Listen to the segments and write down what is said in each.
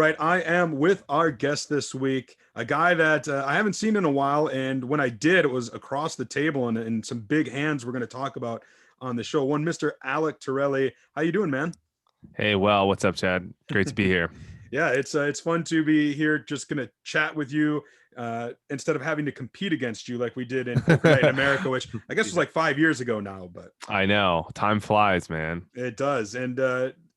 right. I am with our guest this week, a guy that I haven't seen in a while. And when I did, it was across the table and some big hands we're going to talk about on the show. One, Mr. Alec Torelli. How you doing, man? Hey, well, what's up, Chad? Great to be here. Yeah, it's fun to be here. Just gonna chat with you instead of having to compete against you like we did in Poker Night in America, which I guess was Yeah. like 5 years ago now, but I know. Time flies, man. it does. And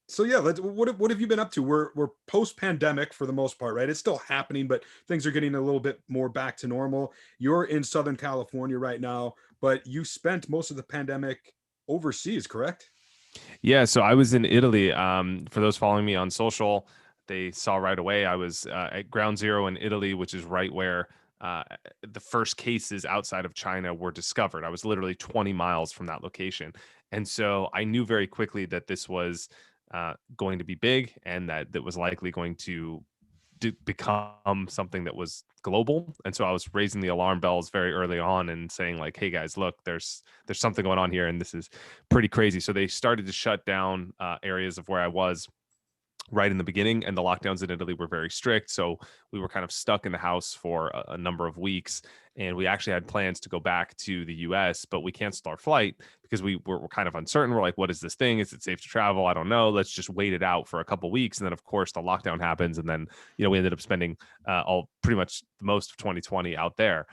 so yeah, what have you been up to? We're post pandemic for the most part, right? It's still happening, but things are getting a little bit more back to normal. You're in Southern California right now, but you spent most of the pandemic overseas, correct? Yeah, so I was in Italy. For those following me on social, they saw right away I was at ground zero in Italy, which is right where uh, the first cases outside of China were discovered. I was literally 20 miles from that location. And so I knew very quickly that this was going to be big and that was likely going to become something that was global. And so I was raising the alarm bells very early on and saying like, hey guys, look, there's something going on here and this is pretty crazy. So they started to shut down areas of where I was right in the beginning, and the lockdowns in Italy were very strict. So we were kind of stuck in the house for a number of weeks. And we actually had plans to go back to the US, but we canceled our flight because we were kind of uncertain. We're like, what is this thing? Is it safe to travel? I don't know. Let's just wait it out for a couple of weeks. And then, of course, the lockdown happens. And then, we ended up spending all pretty much most of 2020 out there.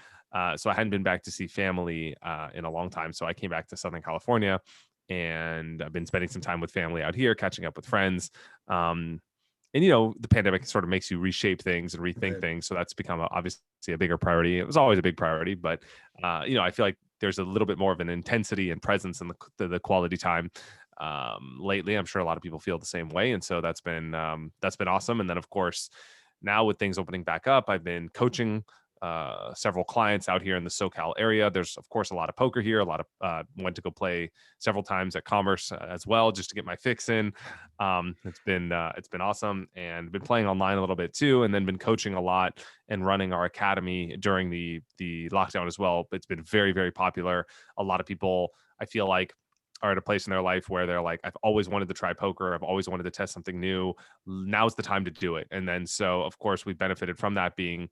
So I hadn't been back to see family in a long time. So I came back to Southern California and I've been spending some time with family out here, catching up with friends. And the pandemic sort of makes you reshape things and rethink Right. things. So that's become obviously a bigger priority. It was always a big priority, but I feel like there's a little bit more of an intensity and presence in the quality time lately. I'm sure a lot of people feel the same way, and so that's been awesome. And then of course, now with things opening back up, I've been coaching several clients out here in the SoCal area. There's of course a lot of poker here. A lot of went to go play several times at Commerce as well, just to get my fix in. It's been awesome, and been playing online a little bit too, and then been coaching a lot and running our academy during the lockdown as well. It's been very, very popular. A lot of people, I feel like, are at a place in their life where they're like, I've always wanted to try poker. I've always wanted to test something new. Now's the time to do it. And then so of course we've benefited from that being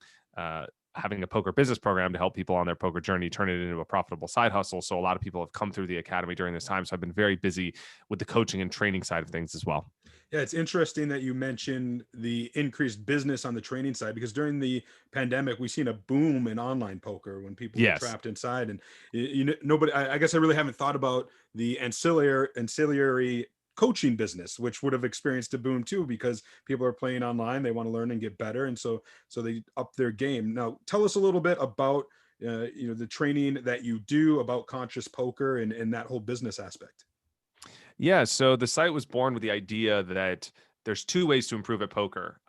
having a poker business program to help people on their poker journey turn it into a profitable side hustle. So a lot of people have come through the academy during this time. So I've been very busy with the coaching and training side of things as well. Yeah, it's interesting that you mentioned the increased business on the training side because during the pandemic, we've seen a boom in online poker when people were Yes. trapped inside. And nobody, I guess I really haven't thought about the ancillary coaching business, which would have experienced a boom too because people are playing online, they want to learn and get better, and so they up their game. Now, tell us a little bit about the training that you do about conscious poker and that whole business aspect. Yeah, so the site was born with the idea that there's two ways to improve at poker.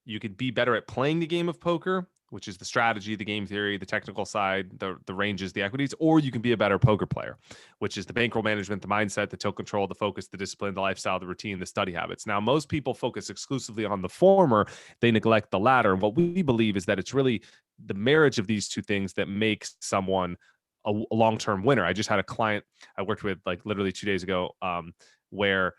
You could be better at playing the game of poker, which is the strategy, the game theory, the technical side, the ranges, the equities, or you can be a better poker player, which is the bankroll management, the mindset, the tilt control, the focus, the discipline, the lifestyle, the routine, the study habits. Now, most people focus exclusively on the former, they neglect the latter. And what we believe is that it's really the marriage of these two things that makes someone a long-term winner. I just had a client I worked with like literally 2 days ago, where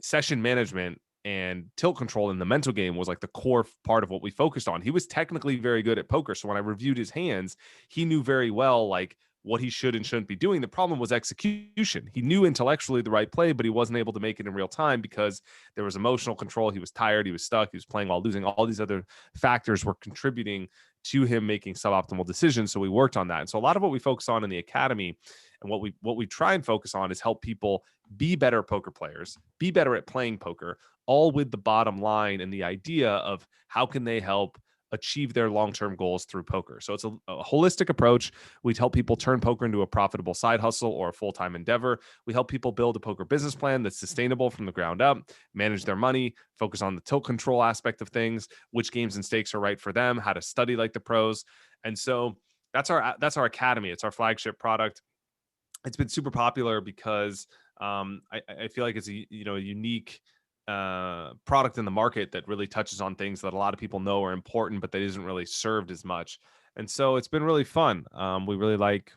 session management and tilt control in the mental game was like the core part of what we focused on. He was technically very good at poker. So when I reviewed his hands, he knew very well like what he should and shouldn't be doing. The problem was execution. He knew intellectually the right play, but he wasn't able to make it in real time because there was emotional control. He was tired. He was stuck. He was playing while losing. All these other factors were contributing to him making suboptimal decisions. So we worked on that. And so a lot of what we focus on in the academy and what we try and focus on is help people be better poker players, be better at playing poker, all with the bottom line and the idea of how can they help achieve their long-term goals through poker. So it's a holistic approach. We help people turn poker into a profitable side hustle or a full-time endeavor. We help people build a poker business plan that's sustainable from the ground up, manage their money, focus on the tilt control aspect of things, which games and stakes are right for them, how to study like the pros. And so that's our academy. It's our flagship product. It's been super popular because I feel like it's a unique product in the market that really touches on things that a lot of people know are important, but that isn't really served as much. And so it's been really fun. We really like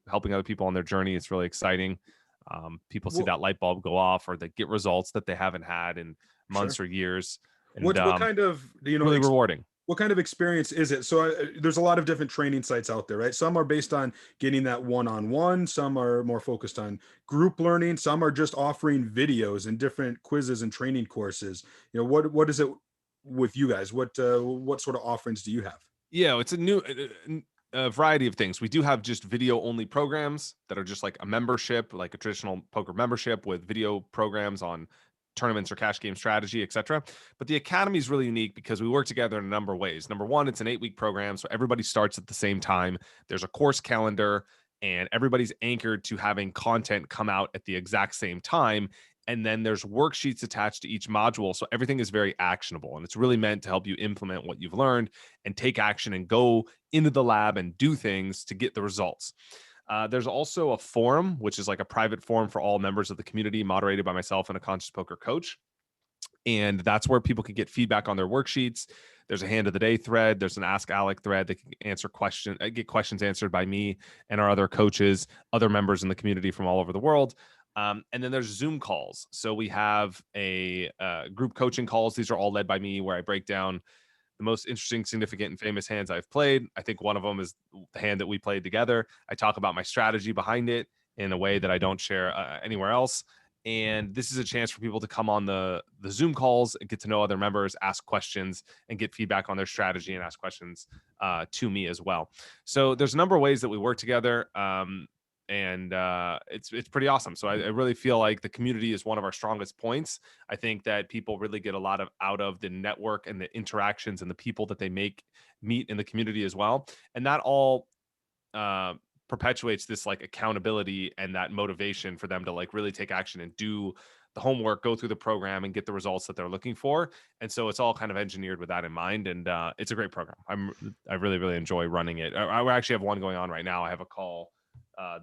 helping other people on their journey. It's really exciting. People see Well, that light bulb go off, or they get results that they haven't had in sure. months or years. and What kind of, really rewarding. what kind of experience is it? So there's a lot of different training sites out there, right? Some are based on getting that one-on-one, some are more focused on group learning, some are just offering videos and different quizzes and training courses. What is it with you guys? What sort of offerings do you have? Yeah, it's a new a variety of things. We do have just video only programs that are just like a membership, like a traditional poker membership with video programs on tournaments or cash game strategy, etc. But the academy is really unique because we work together in a number of ways. Number one, it's an 8-week program, so everybody starts at the same time. There's a course calendar, and everybody's anchored to having content come out at the exact same time. And then there's worksheets attached to each module. So everything is very actionable. And it's really meant to help you implement what you've learned and take action and go into the lab and do things to get the results. There's also a forum, which is like a private forum for all members of the community, moderated by myself and a conscious poker coach. And that's where people can get feedback on their worksheets. There's a hand of the day thread. There's an Ask Alec thread that can get questions answered by me and our other coaches, other members in the community from all over the world. And then there's Zoom calls. So we have a group coaching calls. These are all led by me, where I break down the most interesting, significant, and famous hands I've played. I think one of them is the hand that we played together. I talk about my strategy behind it in a way that I don't share anywhere else. And this is a chance for people to come on the Zoom calls and get to know other members, ask questions, and get feedback on their strategy and ask questions to me as well. So there's a number of ways that we work together. And it's pretty awesome. So I really feel like the community is one of our strongest points. I think that people really get a lot out of the network and the interactions and the people that they meet in the community as well. And that all perpetuates this like accountability and that motivation for them to like really take action and do the homework, go through the program, and get the results that they're looking for. And so it's all kind of engineered with that in mind. And it's a great program. I really, really enjoy running it. I actually have one going on right now. I have a call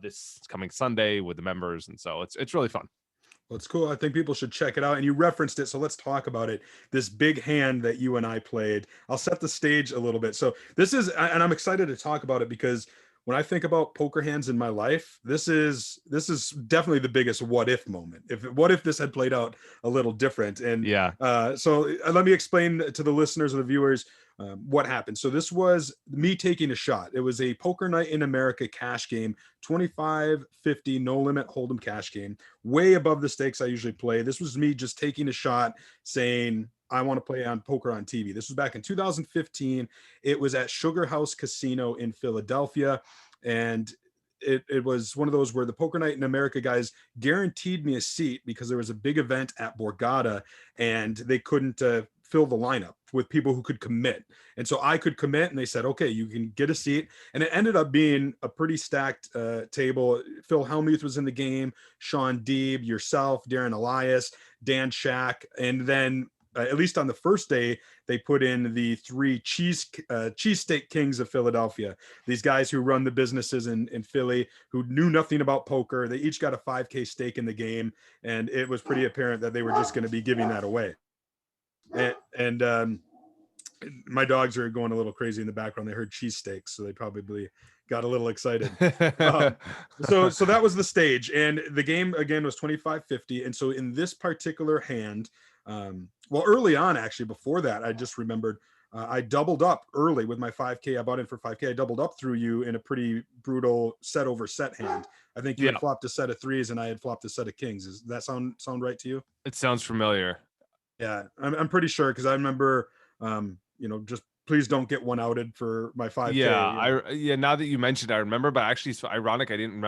this coming Sunday with the members, and so it's really fun. Well, it's cool. I think people should check it out. And you referenced it, so let's talk about it. This big hand that you and I played. I'll set the stage a little bit. So this is, and I'm excited to talk about it because when I think about poker hands in my life, this is definitely the biggest what if moment. What if this had played out a little different? And yeah, so let me explain to the listeners or the viewers what happened. So this was me taking a shot. It was a Poker Night in America cash game, 25-50 no limit hold'em cash game, way above the stakes I usually play. This was me just taking a shot, saying I want to play on poker on TV. This was back in 2015. It was at Sugar House Casino in Philadelphia, and it was one of those where the Poker Night in America guys guaranteed me a seat because there was a big event at Borgata and they couldn't fill the lineup with people who could commit. And so I could commit, and they said, okay, you can get a seat. And it ended up being a pretty stacked table. Phil Hellmuth was in the game, Sean Deeb, yourself, Darren Elias, Dan Shack. And then at least on the first day, they put in the 3 cheesesteak kings of Philadelphia. These guys who run the businesses in Philly, who knew nothing about poker. They each got a 5K stake in the game. And it was pretty apparent that they were just going to be giving that away. And my dogs are going a little crazy in the background. They heard cheesesteaks, so they probably got a little excited. So that was the stage, and the game again was 25-50. And so in this particular hand, well, early on, actually, before that, I just remembered I doubled up early with my 5K. I bought in for 5K. I doubled up through you in a pretty brutal set over set hand. I think you had flopped a set of 3s, and I had flopped a set of kings. Does that sound right to you? It sounds familiar. Yeah, I'm pretty sure, because I remember, just please don't get one outed for my 5K. Yeah, now that you mentioned, I remember, but actually, it's ironic. I didn't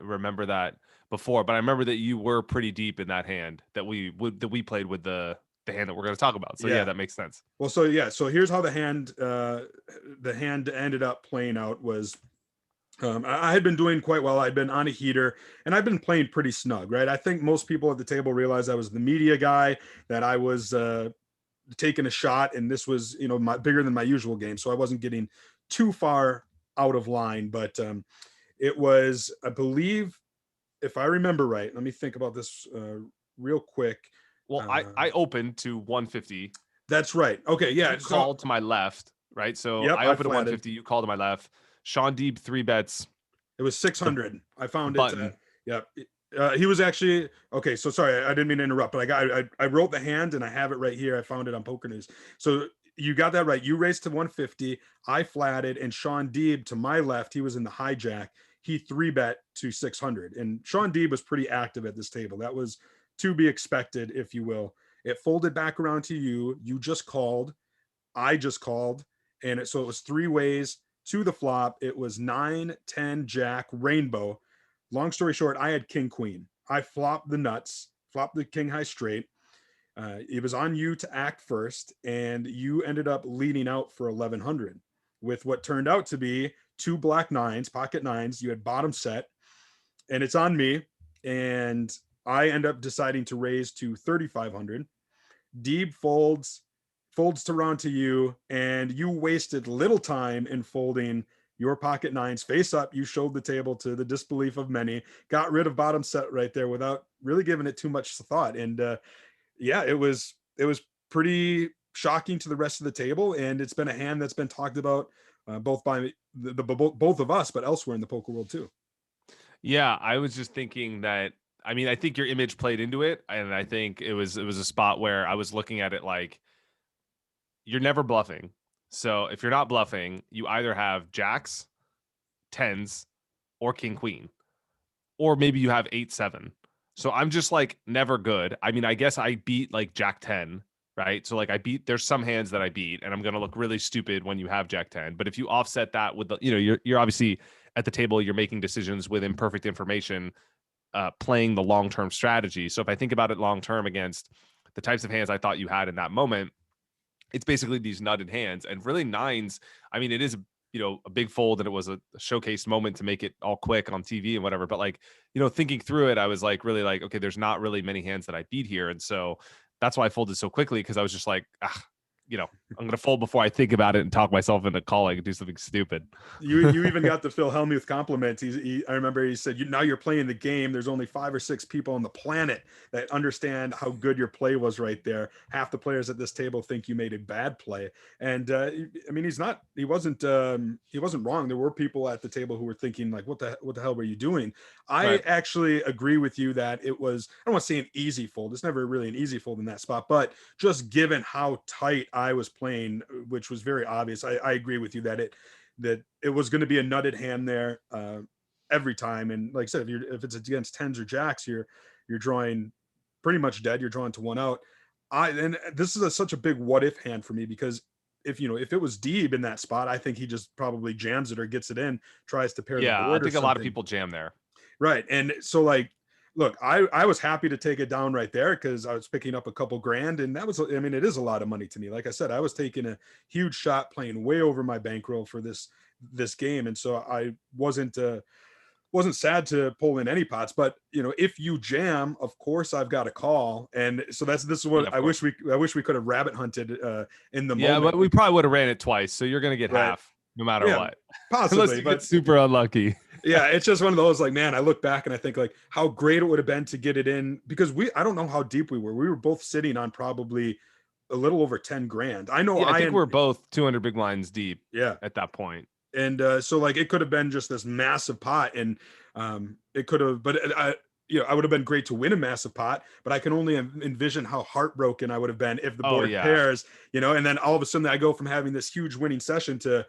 remember that before, but I remember that you were pretty deep in that hand that we played with the hand that we're going to talk about. So yeah, that makes sense. Well, so here's how the hand ended up playing out was. I had been doing quite well. I'd been on a heater, and I'd been playing pretty snug, right? I think most people at the table realized I was the media guy, that I was taking a shot, and this was, bigger than my usual game, so I wasn't getting too far out of line. But it was, I believe, if I remember right, let me think about this real quick. Well, I opened to 150. That's right. Okay, yeah. You called to my left, right? So I opened to 150. You called to my left. Sean Deeb 3 bets. It was 600. I found it. Yep. He was actually okay. So sorry, I didn't mean to interrupt, but I wrote the hand and I have it right here. I found it on PokerNews. So you got that right. You raised to 150. I flatted, and Sean Deeb to my left, he was in the hijack. He three bet to 600, and Sean Deeb was pretty active at this table. That was to be expected, if you will. It folded back around to you. You just called. I just called, and so it was three ways to the flop. It was 9, 10, Jack, rainbow. Long story short, I had king queen. I flopped the nuts, flopped the king high straight. It was on you to act first, and you ended up leading out for 1100 with what turned out to be two black nines, pocket nines. You had bottom set, and it's on me. And I end up deciding to raise to 3500. Deeb folds to round to you, and you wasted little time in folding your pocket nines face up. You showed the table to the disbelief of many, got rid of bottom set right there without really giving it too much thought. And yeah, it was pretty shocking to the rest of the table, and it's been a hand that's been talked about both by both of us, but elsewhere in the poker world too. Yeah, I was just thinking that. I mean, I think your image played into it, and I think it was a spot where I was looking at it like you're never bluffing. So if you're not bluffing, you either have jacks, tens, or king queen, or maybe you have 8-7. So I'm just like never good. I mean, I guess I beat like jack 10, right? So like there's some hands that I beat, and I'm gonna look really stupid when you have jack 10. But if you offset that with the, you're obviously at the table, you're making decisions with imperfect information, playing the long term strategy. So if I think about it long term against the types of hands I thought you had in that moment, it's basically these nutted hands, and really nines. I mean, it is a big fold, and it was a showcase moment to make it all quick on TV and whatever. But like, thinking through it, I was like really like, okay, there's not really many hands that I beat here, and so that's why I folded so quickly, because I was just like, I'm gonna fold before I think about it and talk myself into calling and do something stupid. You even got the Phil Hellmuth compliments. I remember he said, now you're playing the game. There's only 5 or 6 people on the planet that understand how good your play was right there. Half the players at this table think you made a bad play. And I mean, he wasn't wrong. There were people at the table who were thinking like, what the hell were you doing? I Right. actually agree with you that it was, I don't want to say an easy fold. It's never really an easy fold in that spot, but just given how tight I was playing, which was very obvious, I agree with you that it was going to be a nutted hand there every time. And like I said, if it's against tens or jacks, you're drawing pretty much dead. You're drawing to one out. And this is such a big what if hand for me, because if it was Deeb in that spot, I think he just probably jams it or gets it in, tries to pair the Yeah, I board or think a lot of something. people jam there. Right. And so like, look, I was happy to take it down right there because I was picking up a couple grand, and that was, I mean, it is a lot of money to me. Like I said, I was taking a huge shot playing way over my bankroll for this game. And so I wasn't sad to pull in any pots, but if you jam, of course I've got a call. And so this is Yeah, what of course. I wish we could have rabbit hunted in the Yeah, but moment. we probably would have ran it twice, so you're gonna get Right. half no matter Yeah, what, unless possibly. you get But super unlucky. yeah, it's just one of those like, man, I look back and I think like how great it would have been to get it in, because I don't know how deep we were. We were both sitting on probably a little over 10 grand. I know Yeah, I think and we're both 200 big blinds deep yeah. at that point. And so like it could have been just this massive pot, and it could have, but I would have been great to win a massive pot, but I can only envision how heartbroken I would have been if the Oh board yeah, pairs, and then all of a sudden I go from having this huge winning session to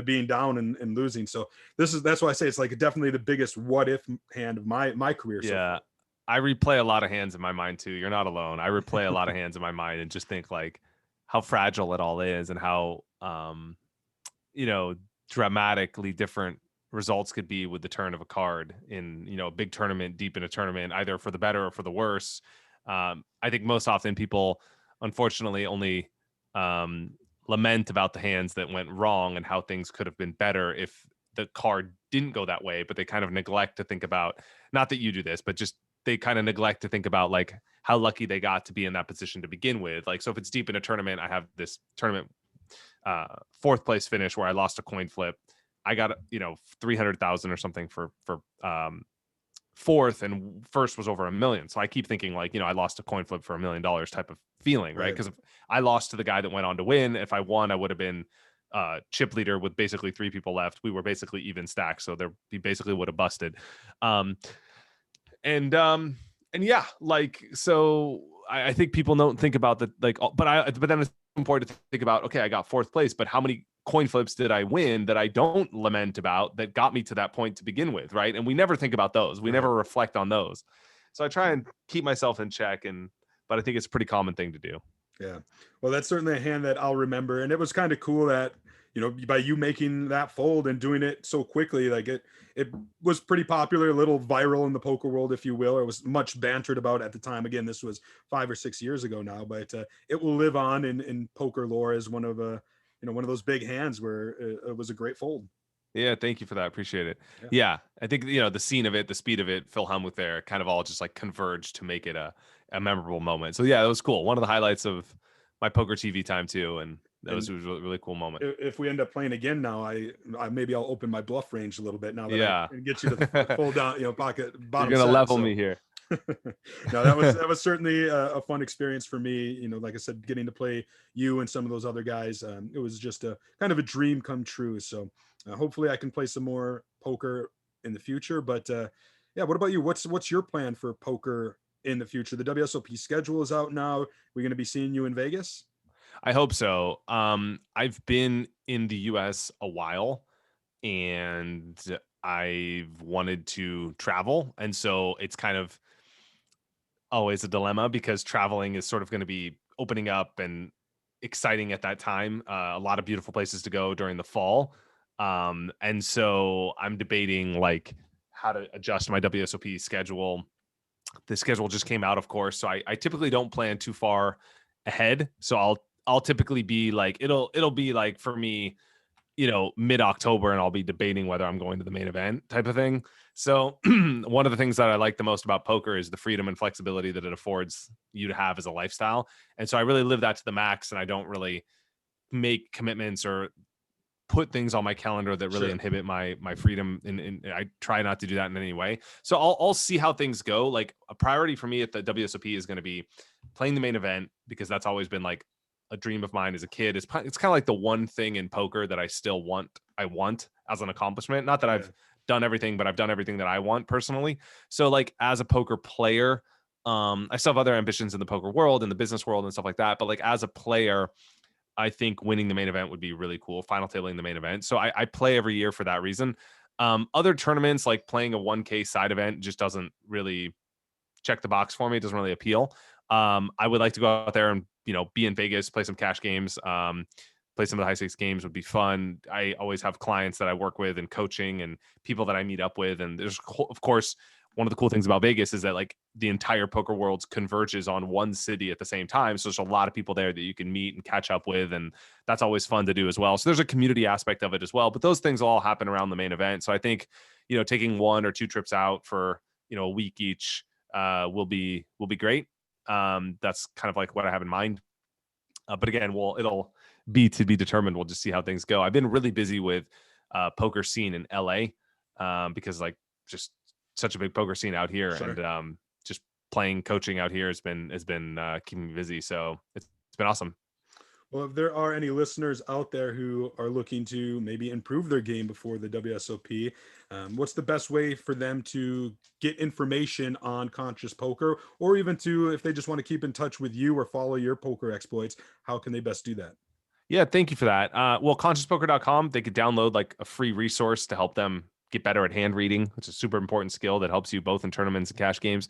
being down and losing. So that's why I say it's like definitely the biggest what if hand of my career so yeah. far. I replay a lot of hands in my mind too. You're not alone. I replay a lot of hands in my mind and just think like how fragile it all is, and how you know, dramatically different results could be with the turn of a card in, a big tournament, deep in a tournament, either for the better or for the worse. I think most often people, unfortunately, only um, lament about the hands that went wrong and how things could have been better if the card didn't go that way, but they kind of neglect to think about, not that you do this, but just they kind of neglect to think about like how lucky they got to be in that position to begin with. Like, so if it's deep in a tournament, I have this tournament fourth place finish where I lost a coin flip. I got 300,000 or something for fourth, and first was over $1 million. So I keep thinking like, I lost a coin flip for $1 million type of feeling, right? Right. Because if I lost to the guy that went on to win, if I won, I would have been chip leader with basically 3 people left. We were basically even stacked, so he basically would have busted. And yeah, like, so I think people don't think about the, like, but then it's important to think about, okay, I got fourth place, but how many coin flips did I win that I don't lament about that got me to that point to begin with, right? And we never think about those. We Right. never reflect on those. So I try and keep myself in check, but I think it's a pretty common thing to do. Yeah. Well, that's certainly a hand that I'll remember. And it was kind of cool that, by you making that fold and doing it so quickly, like it was pretty popular, a little viral in the poker world, if you will. It was much bantered about at the time. Again, this was 5 or 6 years ago now, but it will live on in poker lore as one of those big hands where it was a great fold. Yeah, thank you for that. Appreciate it. Yeah. Yeah, I think the scene of it, the speed of it, Phil Hellmuth there, kind of all just like converged to make it a memorable moment. So yeah, it was cool. One of the highlights of my poker TV time too, and that was a really cool moment. If we end up playing again now, I maybe I'll open my bluff range a little bit now that Yeah, I can get you to fold down, pocket bottom. You're gonna set, level so. me here. No, that was certainly a fun experience for me. Like I said, getting to play you and some of those other guys, it was just a kind of a dream come true. So hopefully I can play some more poker in the future. But yeah, what about you? What's your plan for poker in the future? The WSOP schedule is out now. We're going to be seeing you in Vegas. I hope so. I've been in the US a while, and I've wanted to travel. And so it's kind of always a dilemma because traveling is sort of going to be opening up and exciting at that time. A lot of beautiful places to go during the fall. And so I'm debating like how to adjust my WSOP schedule. The schedule just came out, of course. So I typically don't plan too far ahead. So I'll typically be like, it'll be like for me, mid-October, and I'll be debating whether I'm going to the main event type of thing. So one of the things that I like the most about poker is the freedom and flexibility that it affords you to have as a lifestyle. And so I really live that to the max, and I don't really make commitments or put things on my calendar that really inhibit my freedom. And I try not to do that in any way. So I'll see how things go. Like a priority for me at the WSOP is going to be playing the main event, because that's always been like a dream of mine as a kid. It's kind of like the one thing in poker that I still want as an accomplishment. Not that I've done everything, but I've done everything that I want personally. So like as a poker player, I still have other ambitions in the poker world and the business world and stuff like that. But like as a player, I think winning the main event would be really cool. Final tabling the main event. So I play every year for that reason. Other tournaments, like playing a 1K side event, just doesn't really check the box for me. It doesn't really appeal. I would like to go out there and, be in Vegas, play some cash games, play some of the high stakes games would be fun. I always have clients that I work with and coaching and people that I meet up with. And there's, of course, one of the cool things about Vegas is that like the entire poker world converges on one city at the same time. So there's a lot of people there that you can meet and catch up with. And that's always fun to do as well. So there's a community aspect of it as well. But those things all happen around the main event. So I think, taking 1 or 2 trips out for, a week each will be great. That's kind of like what I have in mind. But again, it'll be to be determined. We'll just see how things go. I've been really busy with poker scene in LA because like just such a big poker scene out here, and just playing coaching out here has been keeping me busy. So it's been awesome. Well, if there are any listeners out there who are looking to maybe improve their game before the WSOP, what's the best way for them to get information on Conscious Poker, or even if they just want to keep in touch with you or follow your poker exploits, how can they best do that? Yeah, thank you for that. Well, consciouspoker.com, they could download like a free resource to help them get better at hand reading. It's a super important skill that helps you both in tournaments and cash games.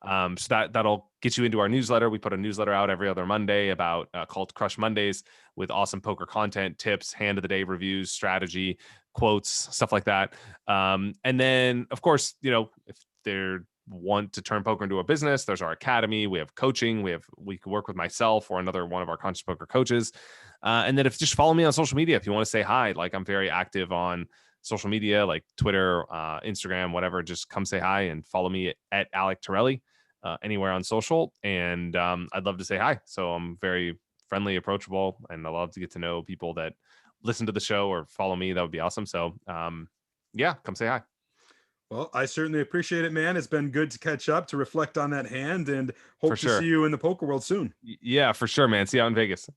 So that'll get you into our newsletter. We put a newsletter out every other Monday about called Crush Mondays, with awesome poker content, tips, hand of the day reviews, strategy, quotes, stuff like that. And then, of course, if they want to turn poker into a business, there's our academy. We have coaching. We can work with myself or another one of our Conscious Poker coaches. And then just follow me on social media if you want to say hi. Like I'm very active on social media like Twitter, Instagram, whatever. Just come say hi and follow me at Alec Torelli anywhere on social. And I'd love to say hi. So I'm very friendly, approachable, and I love to get to know people that listen to the show or follow me. That would be awesome. So yeah, come say hi. Well, I certainly appreciate it, man. It's been good to catch up, to reflect on that hand, and hope to see you in the poker world soon. Yeah, for sure, man. See you out in Vegas.